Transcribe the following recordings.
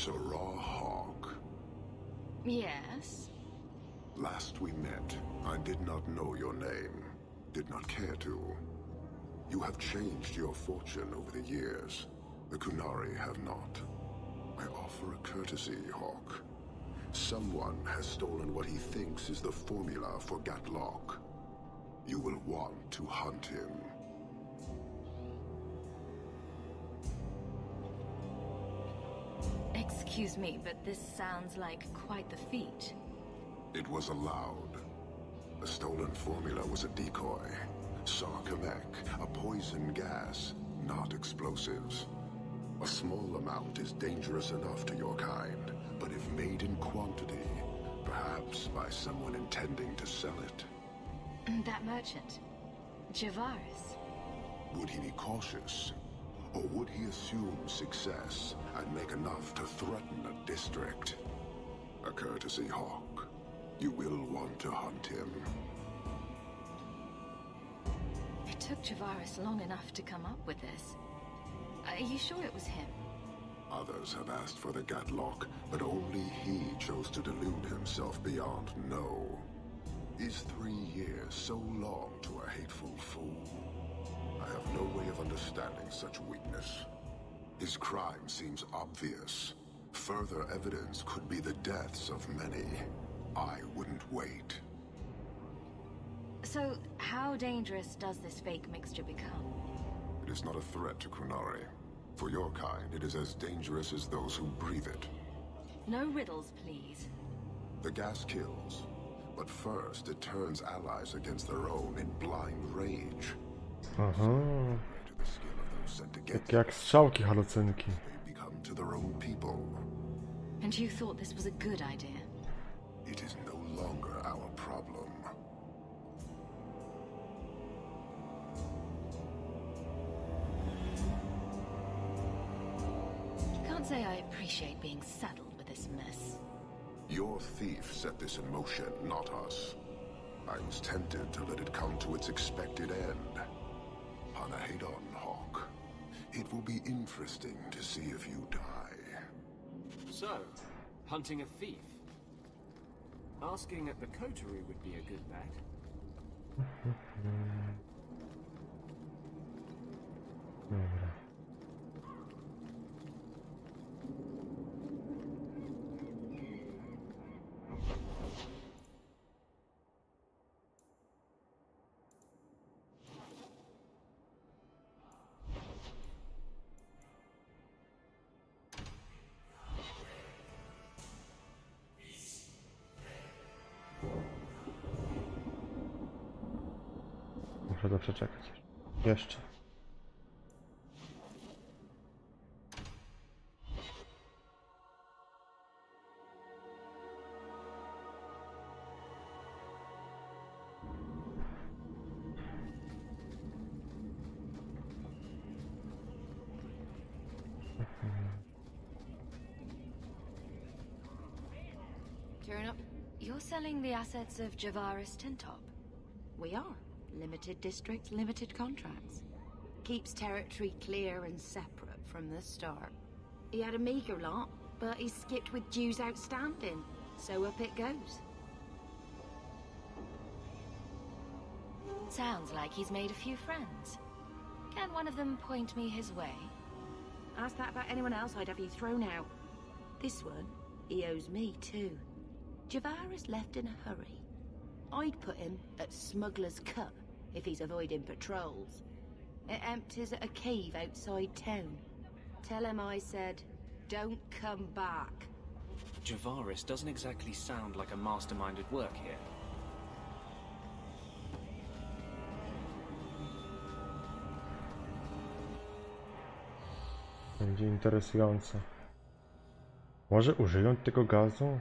Sarah Hawk. Yes? Last we met, I did not know your name. Did not care to. You have changed your fortune over the years. The Kunari have not. I offer a courtesy, Hawk. Someone has stolen what he thinks is the formula for Gatlock. You will want to hunt him. Excuse me, but this sounds like quite the feat. It was allowed. The stolen formula was a decoy. Sarkamek, a poison gas, not explosives. A small amount is dangerous enough to your kind, but if made in quantity, perhaps by someone intending to sell it. That merchant, Javaris. Would he be cautious? Or would he assume success and make enough to threaten a district? A courtesy, Hawk. You will want to hunt him. It took Javaris long enough to come up with this. Are you sure it was him? Others have asked for the Gatlock, but only he chose to delude himself beyond no. Is 3 years so long to a hateful fool? I have no way of understanding such weakness. His crime seems obvious. Further evidence could be the deaths of many. I wouldn't wait. So, how dangerous does this fake mixture become? It is not a threat to Kunari. For your kind, it is as dangerous as those who breathe it. No riddles, please. The gas kills, but first it turns allies against their own in blind rage. Aha. To the skill of those sent against Tak jak strzałki halucynki. they become to their own people. And you thought this was a good idea? It is no longer our problem. Can't say I appreciate being saddled with this mess. Your thief set this in motion, not us. I was tempted to let it come to its expected end. Hanahedon, Hawk. It will be interesting to see if you die. So, hunting a thief. Asking at the coterie would be a good bet. Dobra. Muszę to przeczekać. Jeszcze. Turn up. You're selling the assets of Javaris Tintop? We are. Limited districts, limited contracts. Keeps territory clear and separate from the start. He had a meager lot, but he skipped with dues outstanding, so up it goes. Sounds like he's made a few friends. Can one of them point me his way? Ask that about anyone else, I'd have you thrown out. This one, he owes me too. Javaris left in a hurry. I'd put him at Smuggler's Cut if he's avoiding patrols. It empties at a cave outside town. Tell him I said, don't come back. Javaris doesn't exactly sound like a mastermind at work here. Będzie interesujące. Może użyją tego gazu?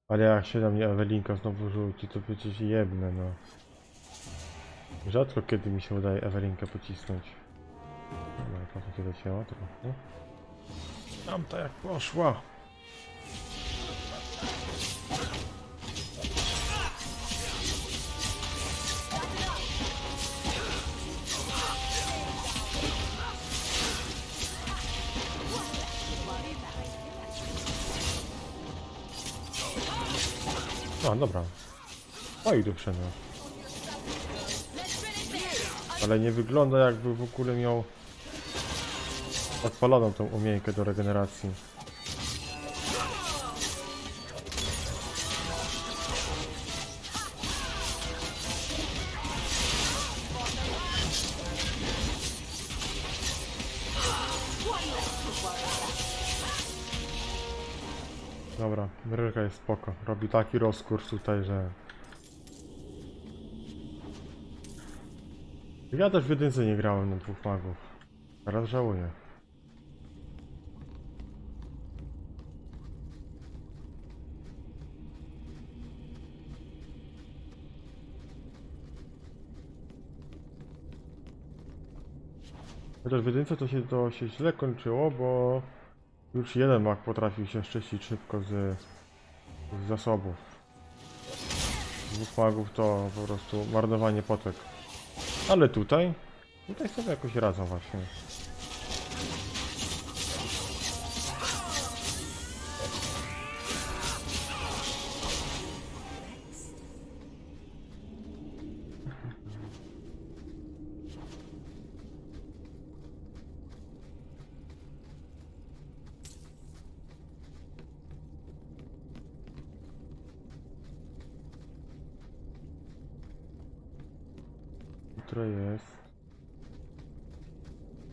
Ale jak się na mnie Ewelinka znowu rzuci, to przecież jebnę, no. Rzadko kiedy mi się udaje Ewelinkę pocisnąć. Dobra, trochę się leciało, trochę. Tamta jak poszła. A, dobra. O, i tu wszedłem. Ale nie wygląda, jakby w ogóle miał odpaloną tą umiejętkę do regeneracji. Dobra, Mrylka jest spoko. Robi taki rozkurs tutaj, że... Ja też w jedynce nie grałem na 2 magów. Teraz żałuję. Chociaż w jedynce to się źle kończyło, bo już jeden mag potrafił się szczyścić szybko z zasobów. 2 magów to po prostu marnowanie potek. Ale tutaj sobie jakoś radzą właśnie. Jutro jest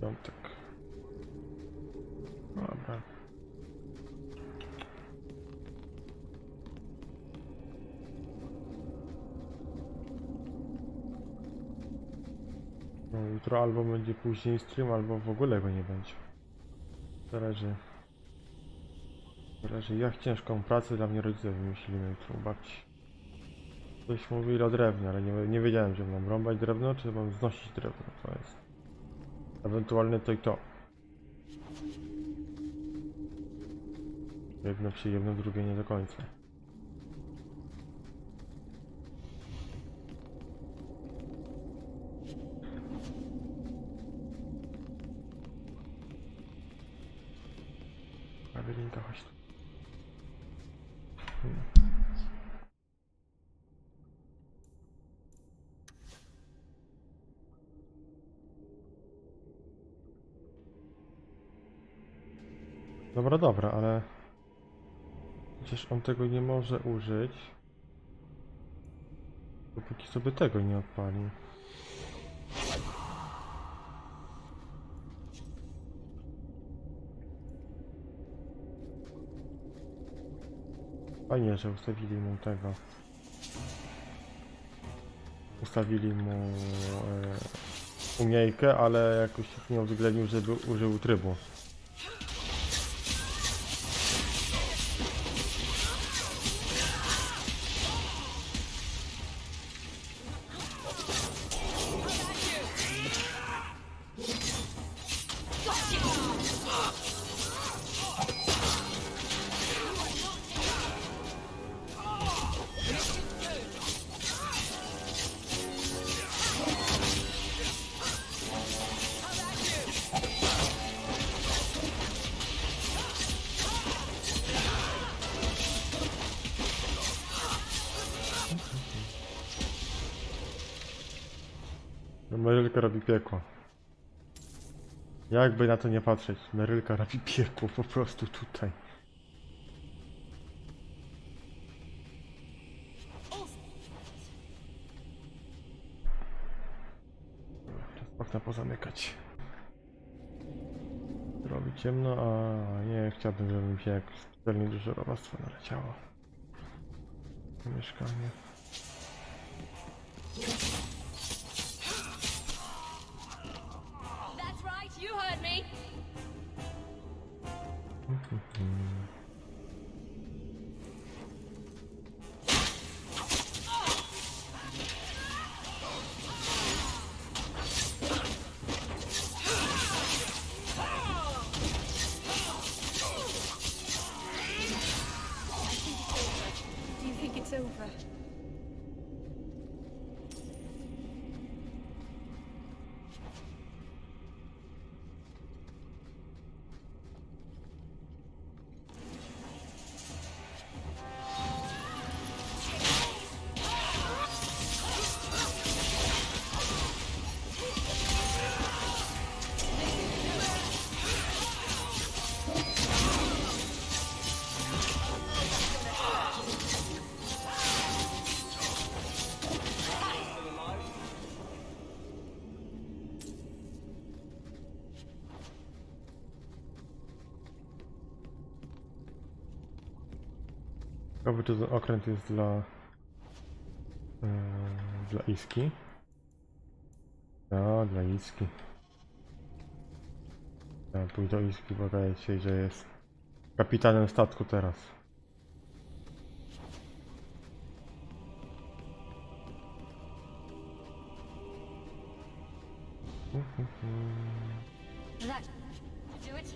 piątek. Dobra. No, jutro albo będzie później stream, albo w ogóle go nie będzie. Zależy. Jak ciężką pracę dla mnie rodzice wymyślili na jutro u babci. Coś mówili o drewnie, ale nie wiedziałem, że mam rąbać drewno, czy mam znosić drewno. To jest ewentualnie to i to. Jedno przyjemne, drugie nie do końca. Ewelinka, chodź tu. Dobra, ale przecież on tego nie może użyć, dopóki sobie tego nie odpali. Fajnie, że ustawili mu tego. Ustawili mu umiejkę, ale jakoś nie uwzględnił, żeby użył trybu. Merylka robi piekło. Jakby na to nie patrzeć, Merylka robi piekło po prostu tutaj. Czas okna pozamykać. Robi ciemno, a nie chciałbym, żeby mi się jak specjalnie dużo robactwa naleciało. Mieszkanie. Ciekawe, czy ten okręt jest dla Iski. No, dla Iski. Ja pójdę do Iski, pokażę się, że jest kapitanem statku teraz. That do it.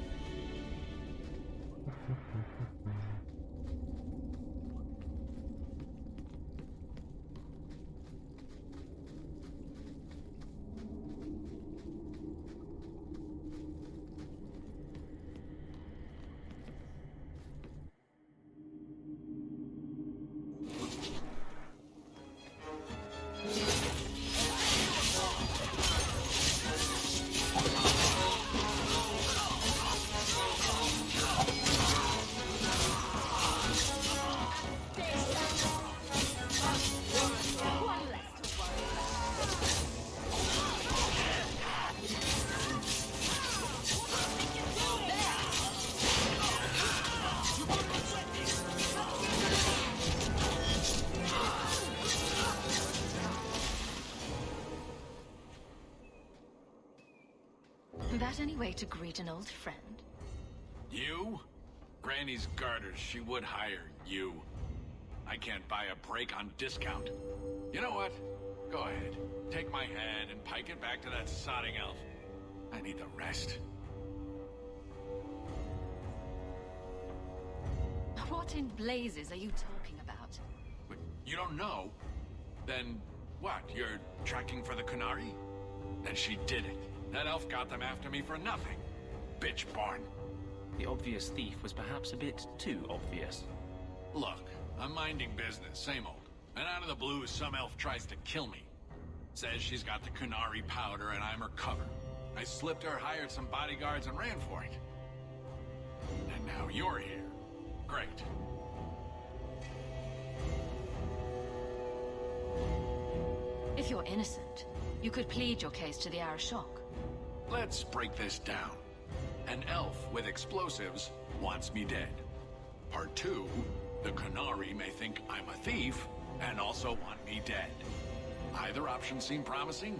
That any way to greet an old friend? You? Granny's garters, she would hire you. I can't buy a break on discount. You know what? Go ahead. Take my head and pike it back to that sodding elf. I need the rest. What in blazes are you talking about? But you don't know? Then what? You're tracking for the Canary? Then she did it. That elf got them after me for nothing. Bitch born. The obvious thief was perhaps a bit too obvious. Look, I'm minding business, same old. And out of the blue, some elf tries to kill me. Says she's got the Canary powder and I'm her cover. I slipped her, hired some bodyguards, and ran for it. And now you're here. Great. If you're innocent, you could plead your case to the Arashok. Let's break this down. An elf with explosives wants me dead. Part 2, the Canary may think I'm a thief and also want me dead. Either option seemed promising?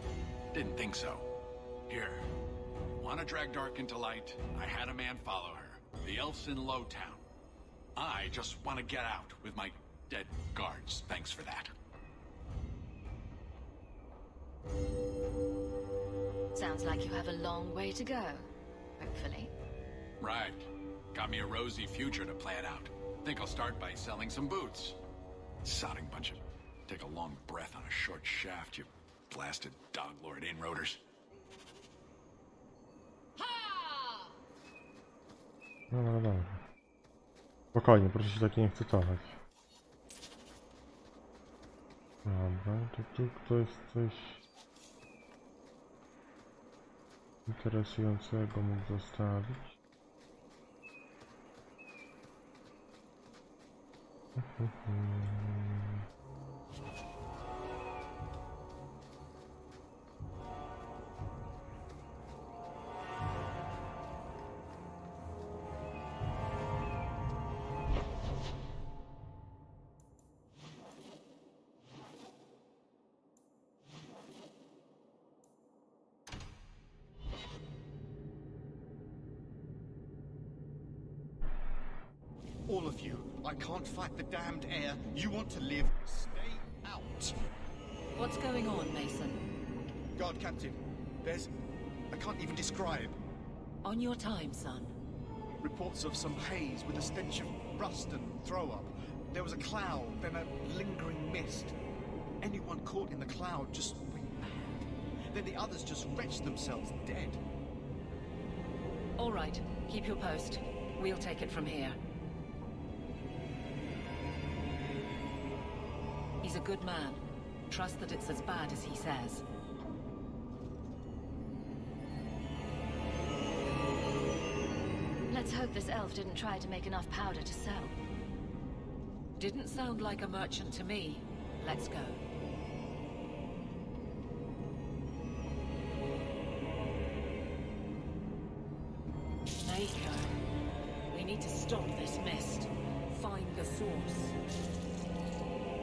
Didn't think so. Here. Want to drag Dark into light? I had a man follow her. The elf's in Lowtown. I just want to get out with my dead guards. Thanks for that. Sounds like you have a long way to go, hopefully. Right. Got me a rosy future to plan out. Think I'll start by selling some boots. Sodding bunch of... Take a long breath on a short shaft, you blasted dog lord inroaders. No, no, dobra. Spokojnie, proszę się tak nie ekscytować. Dobra, to tu ktoś coś interesującego mógł zostawić. All of you, I can't fight the damned air. You want to live, stay out. What's going on, Mason? Guard Captain, there's... I can't even describe. On your time, son. Reports of some haze with a stench of rust and throw-up. There was a cloud, then a lingering mist. Anyone caught in the cloud just went bad. Then the others just wretched themselves dead. All right, keep your post. We'll take it from here. He's a good man. Trust that it's as bad as he says. Let's hope this elf didn't try to make enough powder to sell. Didn't sound like a merchant to me. Let's go. Maker. We need to stop this mist. find the source.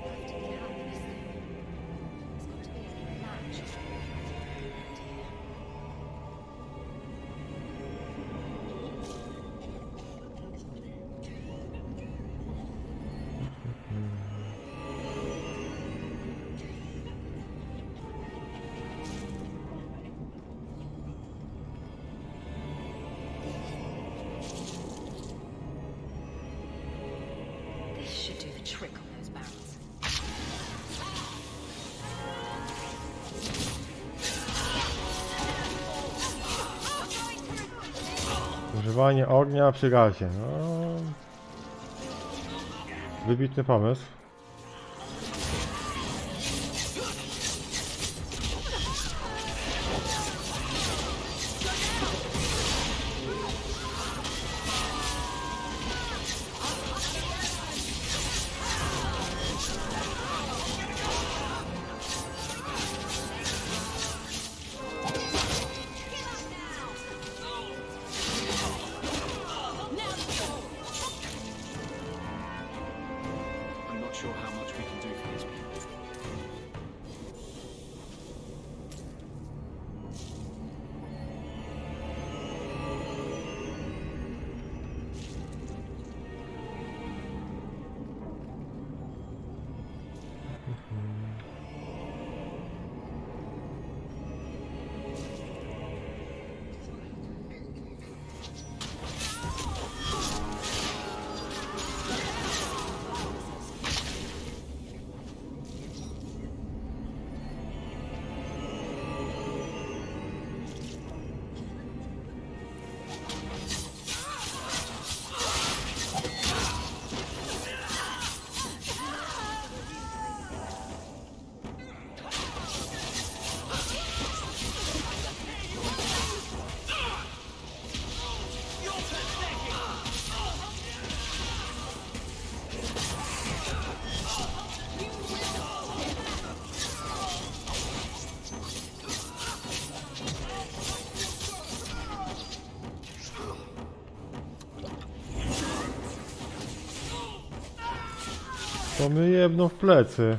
Have to help this thing. There's got to be a latch. Dear. This should do the trick on those barrels. Używanie ognia przy gazie. No. Wybitny pomysł. I'm not sure how much we can do for these people. To mnie jedno w plecy.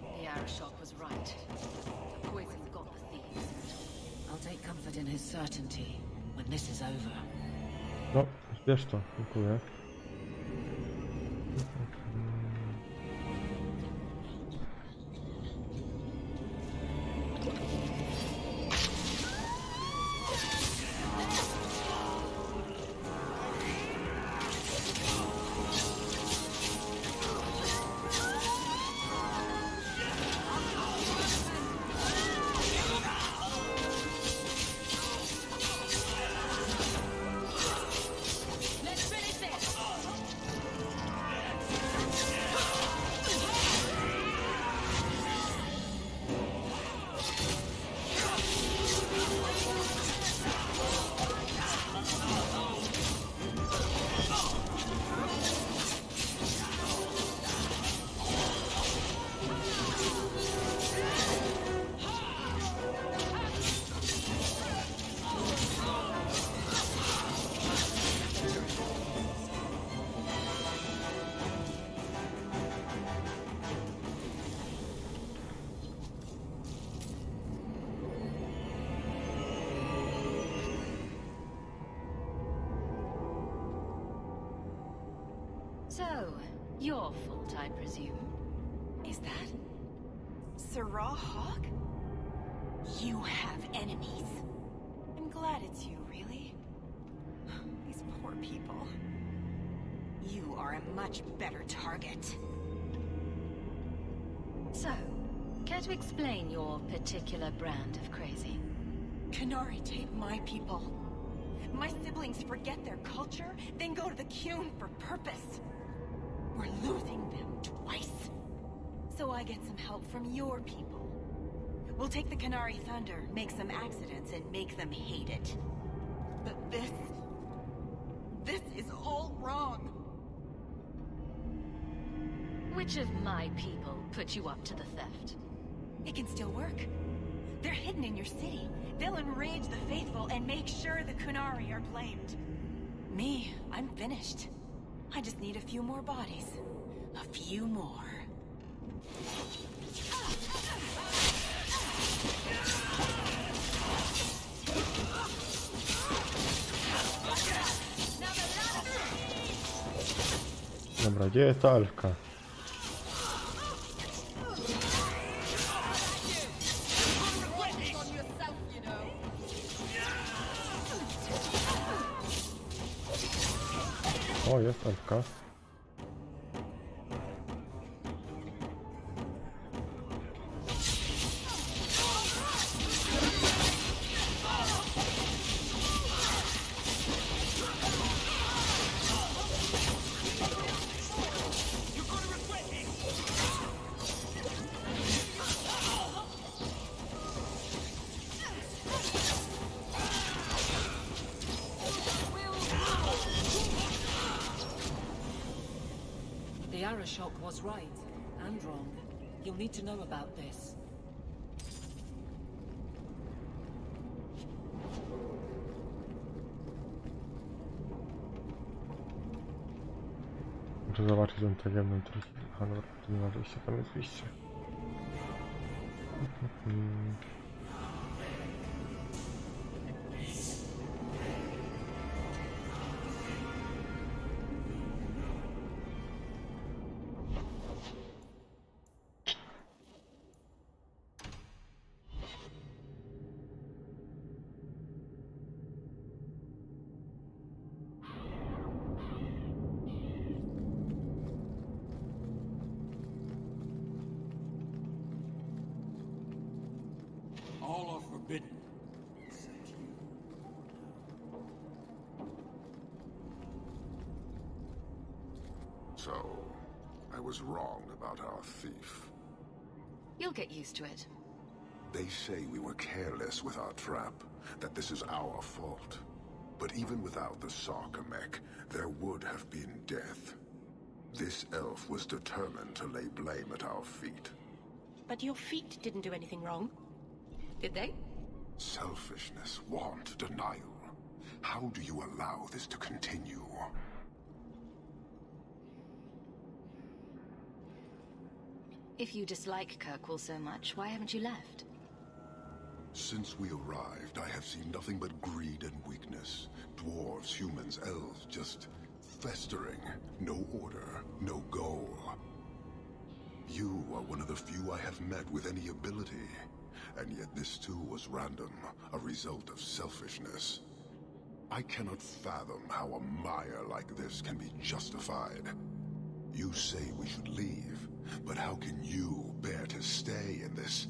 The Arishok was right. The poison's got the thieves. I'll take comfort in his certainty when this is over. No, zbierz to, dziękuję. So, your fault, I presume. Is that Sarah Hawk? You have enemies. I'm glad it's you, really. These poor people. You are a much better target. So, care to explain your particular brand of crazy? Canary take my people. My siblings forget their culture, then go to the Ciąg for purpose. We're losing them twice. So I get some help from your people. We'll take the Canary Thunder, make some accidents, and make them hate it. But this is all wrong. Which of my people put you up to the theft? It can still work. They're hidden in your city. They'll enrage the faithful and make sure the Kunari are blamed. Me, I'm finished. I just need a few more bodies. A few more. Dobra, gdzie jest ta elfka? O, jest elfka. The Arashok was right and wrong. You'll need to know about this. Muszę zobaczyć ten tajemny trik. Aha, dobra, tu nie ma wyjścia, tam jest wyjście. All are forbidden, except you. So, I was wrong about our thief. You'll get used to it. They say we were careless with our trap, that this is our fault. But even without the Sarkamek, there would have been death. This elf was determined to lay blame at our feet. But your feet didn't do anything wrong. Did they? Selfishness, want, denial. How do you allow this to continue? If you dislike Kirkwall so much, why haven't you left? Since we arrived, I have seen nothing but greed and weakness. Dwarves, humans, elves, just festering. No order, no goal. You are one of the few I have met with any ability. And yet this too was random, a result of selfishness. I cannot fathom how a mire like this can be justified. You say we should leave, but how can you bear to stay in this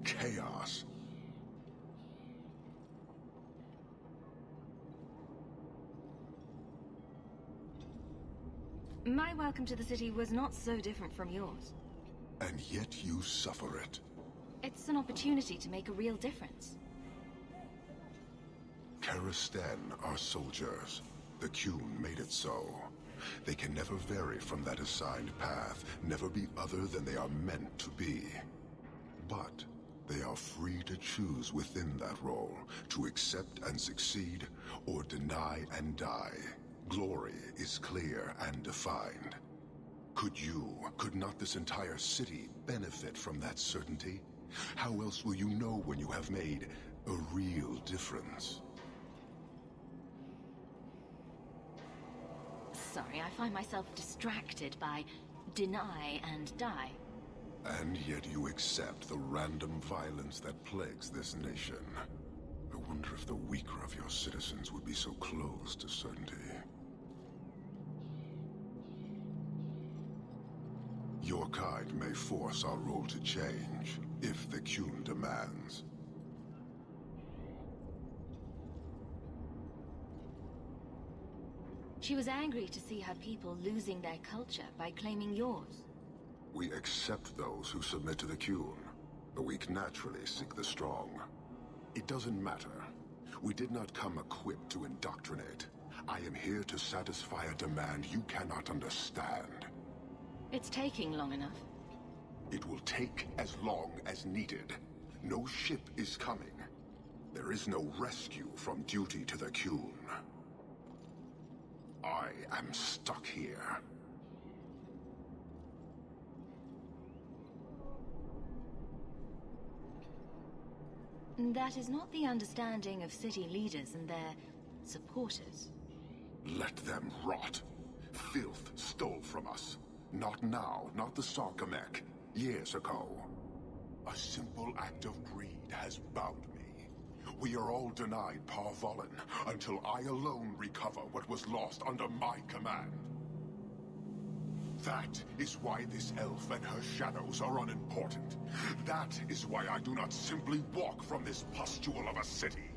chaos? My welcome to the city was not so different from yours. And yet you suffer it. It's an opportunity to make a real difference. Karastan are soldiers. The Qun made it so. They can never vary from that assigned path, never be other than they are meant to be. But they are free to choose within that role, to accept and succeed, or deny and die. Glory is clear and defined. Could not this entire city benefit from that certainty? How else will you know when you have made a real difference? Sorry, I find myself distracted by deny and die. And yet you accept the random violence that plagues this nation. I wonder if the weaker of your citizens would be so close to certainty. Your kind may force our role to change, if the Qun demands. She was angry to see her people losing their culture by claiming yours. We accept those who submit to the Qun. The weak naturally seek the strong. It doesn't matter. We did not come equipped to indoctrinate. I am here to satisfy a demand you cannot understand. It's taking long enough. It will take as long as needed. No ship is coming. There is no rescue from duty to the Qun. I am stuck here. That is not the understanding of city leaders and their supporters. Let them rot. Filth stole from us. Not now, not the Sarkamek. Years ago. A simple act of greed has bound me. We are all denied Parvolin until I alone recover what was lost under my command. That is why this elf and her shadows are unimportant. That is why I do not simply walk from this pustule of a city.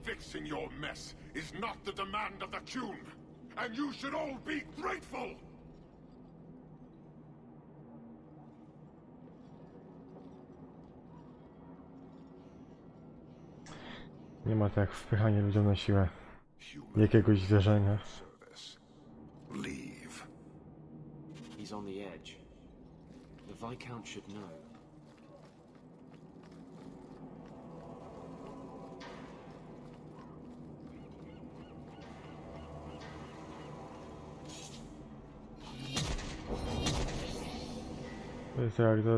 Fixing your mess is not the demand of the Qun, and you should all be grateful! Nie ma tak wpychanie ludziom na siłę jakiegoś zdarzenia. Leave. He's on the edge. The Viscount should know. To jest jak to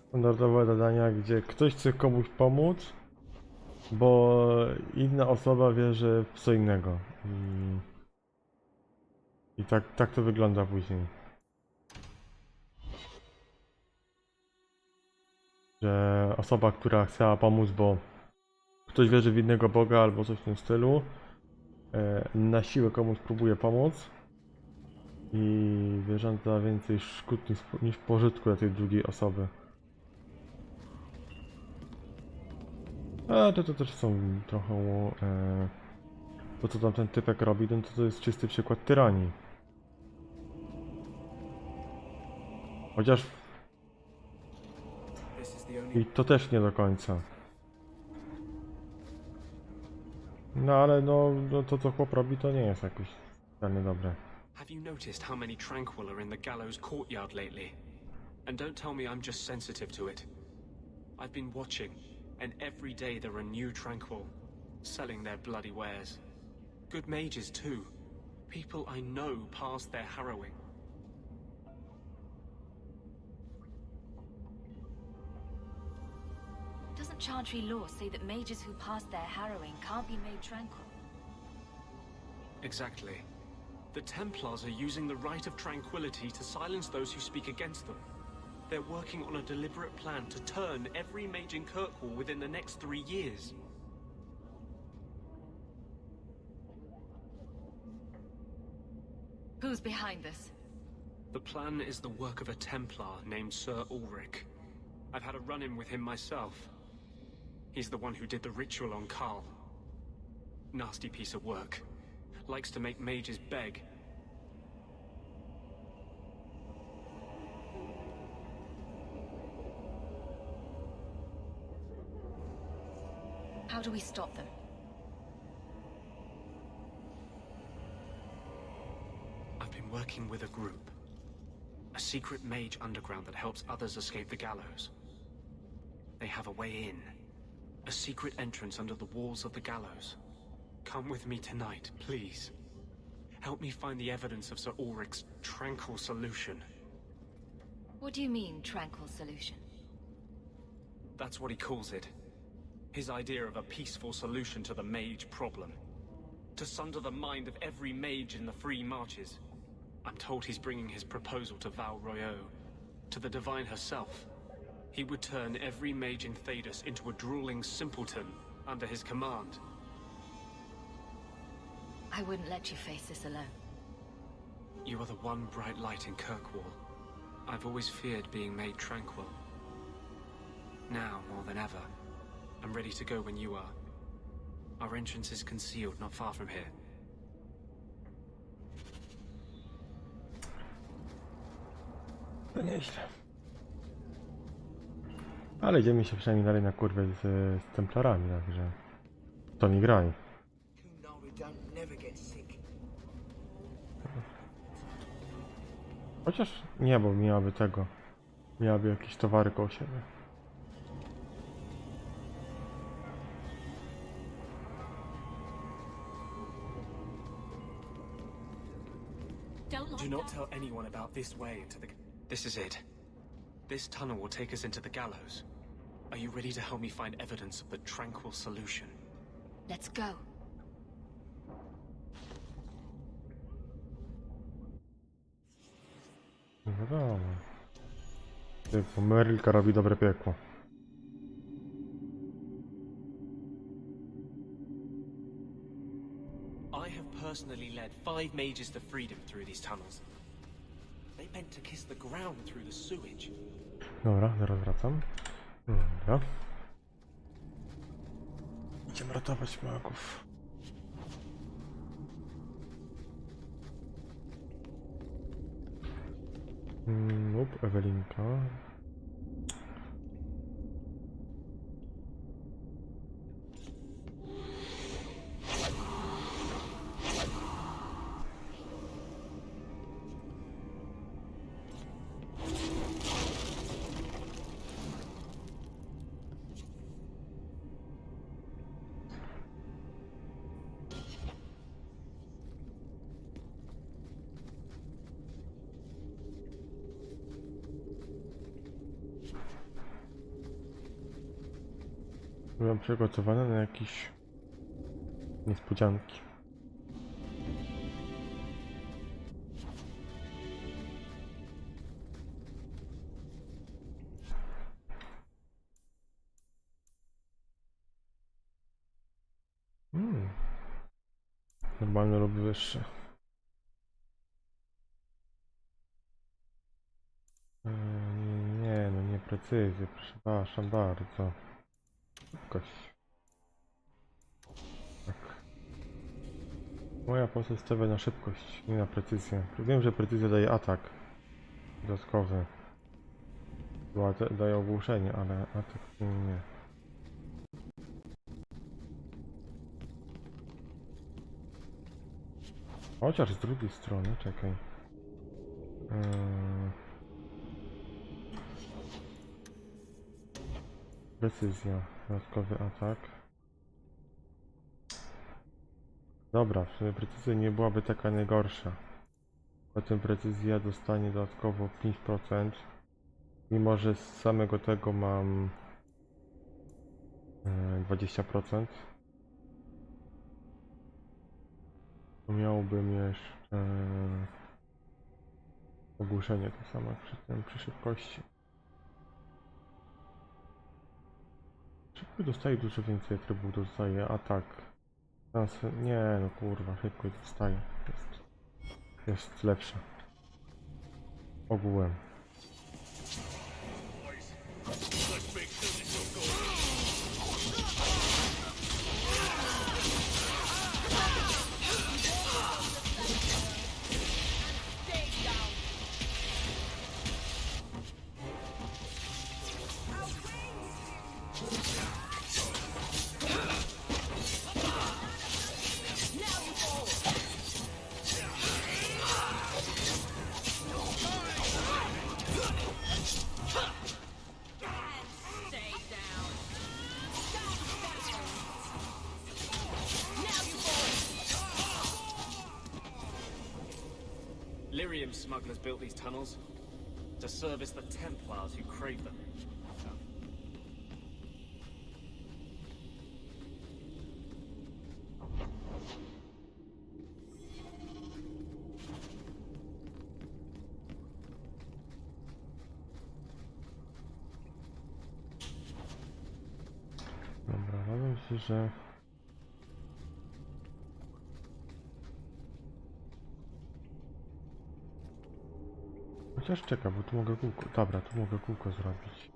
standardowe zadania, gdzie ktoś chce komuś pomóc, bo inna osoba wierzy w co innego. I tak to wygląda później. Że osoba, która chciała pomóc, bo ktoś wierzy w innego Boga albo coś w tym stylu, na siłę komuś próbuje pomóc i wyrządza więcej szkód niż pożytku dla tej drugiej osoby. A to też są trochę... to co tam ten typek robi, to jest czysty przykład tyranii. Chociaż... I to też nie do końca. No ale no to co chłop robi, to nie jest jakoś specjalnie dobre. Have you noticed how many Tranquil are in the gallows courtyard lately? And don't tell me I'm just sensitive to it. I've been watching, and every day there are new Tranquil, selling their bloody wares. Good mages too. People I know past their harrowing. Doesn't Chantry law say that mages who pass their harrowing can't be made tranquil? Exactly. The Templars are using the right of tranquility to silence those who speak against them. They're working on a deliberate plan to turn every mage in Kirkwall within the next 3 years. Who's behind this? The plan is the work of a Templar named Sir Ulrich. I've had a run-in with him myself. He's the one who did the ritual on Karl. Nasty piece of work. Likes to make mages beg. How do we stop them? I've been working with a group. A secret mage underground that helps others escape the gallows. They have a way in. A secret entrance under the walls of the gallows. Come with me tonight, please. Help me find the evidence of Sir Ulrich's tranquil solution. What do you mean, tranquil solution? That's what he calls it. His idea of a peaceful solution to the mage problem. To sunder the mind of every mage in the free marches. I'm told he's bringing his proposal to Val Royeaux, to the Divine herself. He would turn every mage in Thedas into a drooling simpleton under his command. I wouldn't let you face this alone. You are the one bright light in Kirkwall. I've always feared being made tranquil. Now, more than ever, I'm ready to go when you are. Our entrance is concealed not far from here. To nieźle. Ale idziemy się przynajmniej dalej na kurwę z Templarami, także... To mi graj. Chociaż nie, bo miałaby tego. Miałaby jakieś towary koło siebie. Do not tell anyone about this way into the... This is it. This tunnel will take us into the gallows. Are you ready to help me find evidence of the tranquil solution? Let's go. No wiadomo. Tylko Merylka robi dobre piekło. I have personally led 5 mages to freedom through these tunnels. They bent to kiss the ground through the sewage. Dobra, zaraz wracam. Dobra. Idziemy ratować magów. Lub Ewelinka. Byłem przygotowany na jakieś niespodzianki. Normalny lub wyższy. Nie, no nie precyzję, przepraszam bardzo. Szybkość. Tak. Moja postać stawia na szybkość, nie na precyzję. Wiem, że precyzja daje atak dodatkowy. Daje ogłuszenie, ale atak nie. Chociaż z drugiej strony, czekaj. Precyzja, dodatkowy atak. Dobra, w sumie precyzja nie byłaby taka najgorsza. Potem precyzja dostanie dodatkowo 5%. Mimo że z samego tego mam 20%. To miałbym jeszcze ogłuszenie to samo jak przy szybkości. Szybko dostaje dużo więcej atrybutów, dostaje atak. Nie no kurwa, szybko dostaje. Jest lepsza. Ogółem. Lyrium smugglers built these tunnels to service the Templars who crave them. Dobra, wydaje mi się, że chociaż czeka, bo tu mogę kółko. Dobra, tu mogę kółko zrobić.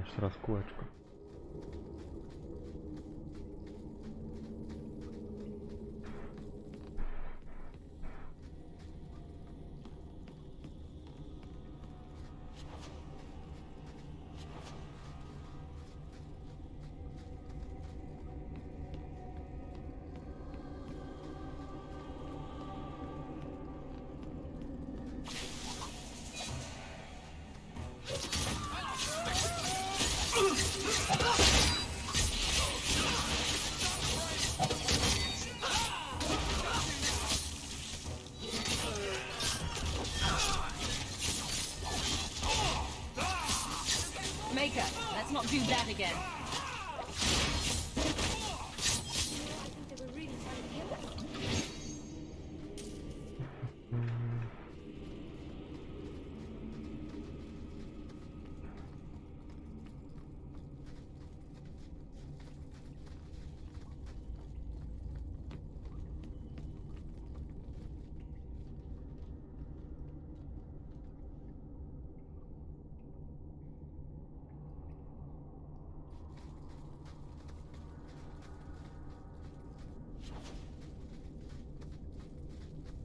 Jeszcze raz kółeczko. Maker, let's not do that again.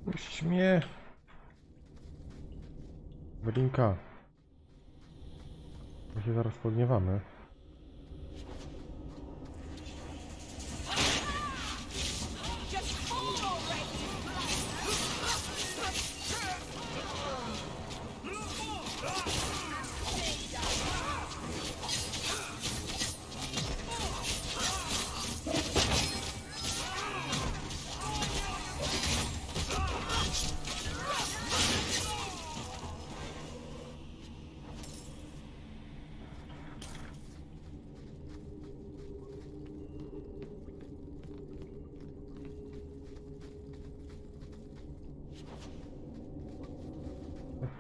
Puść mnie. Wadinka. My się zaraz pogniewamy.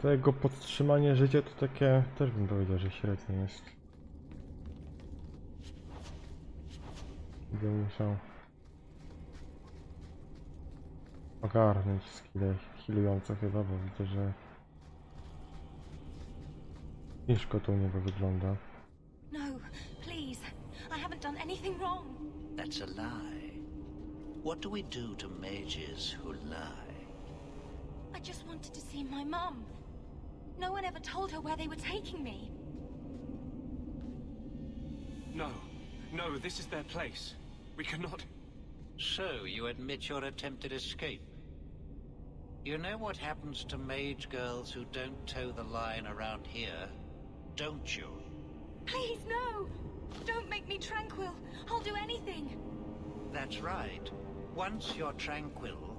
To jego podtrzymanie życia to takie, też bym powiedział, że średnie jest. Będę musiał ogarnąć skille healujące chyba, bo widzę, że ciężko to u niego wygląda. No, please. I haven't done anything wrong. That's a lie. What do we do to mages who lie? I just wanted to see my mum. No one ever told her where they were taking me. No. No, this is their place. We cannot... So, you admit your attempted escape. You know what happens to mage girls who don't toe the line around here, don't you? Please, no! Don't make me tranquil. I'll do anything. That's right. Once you're tranquil,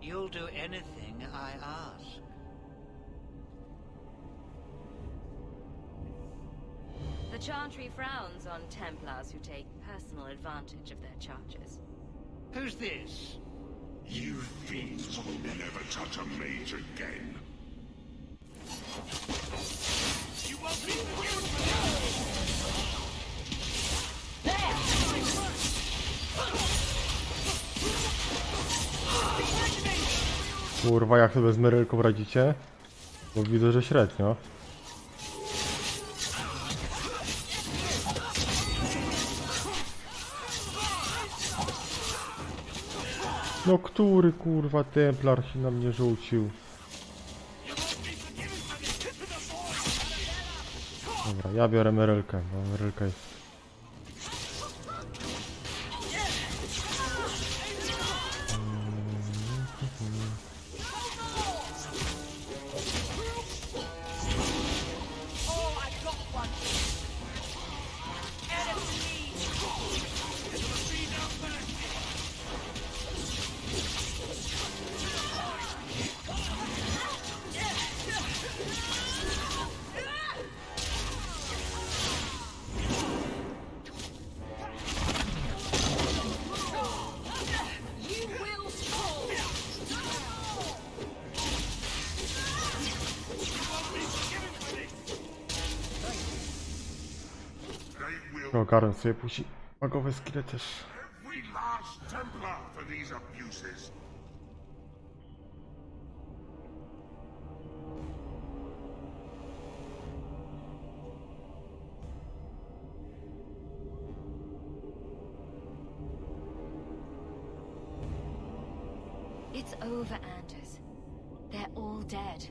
you'll do anything I ask. The Chantry frowns on Templars who take personal advantage of their charges. Who's this? You fiends will never touch a mage again. You won't be forgiven for Kurwa, jak sobie z Merylką radzicie? Bo widzę, że średnio. No który kurwa Templar się na mnie rzucił? Dobra, ja biorę Merylkę, bo Merylka jest... Ogarnę sobie później magowe skille też. Every last Templar for these abuses. It's over, Anders. They're all dead.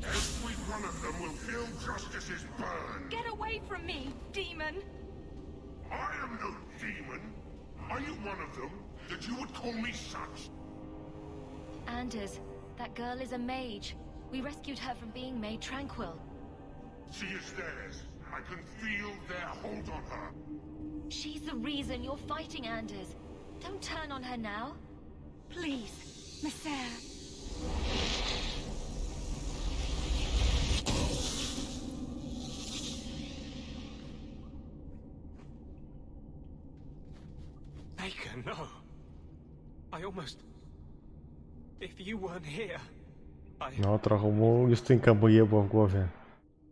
Every one of them will feel justice's burn. Get away from me, demon! I am no demon. Are you one of them, that you would call me such? Anders, that girl is a mage. We rescued her from being made tranquil. She is theirs. I can feel their hold on her. She's the reason you're fighting, Anders. Don't turn on her now. Please, Messer. Baker, no. I almost... If you weren't here, No, trochę mu Justynka bo jebła w głowie.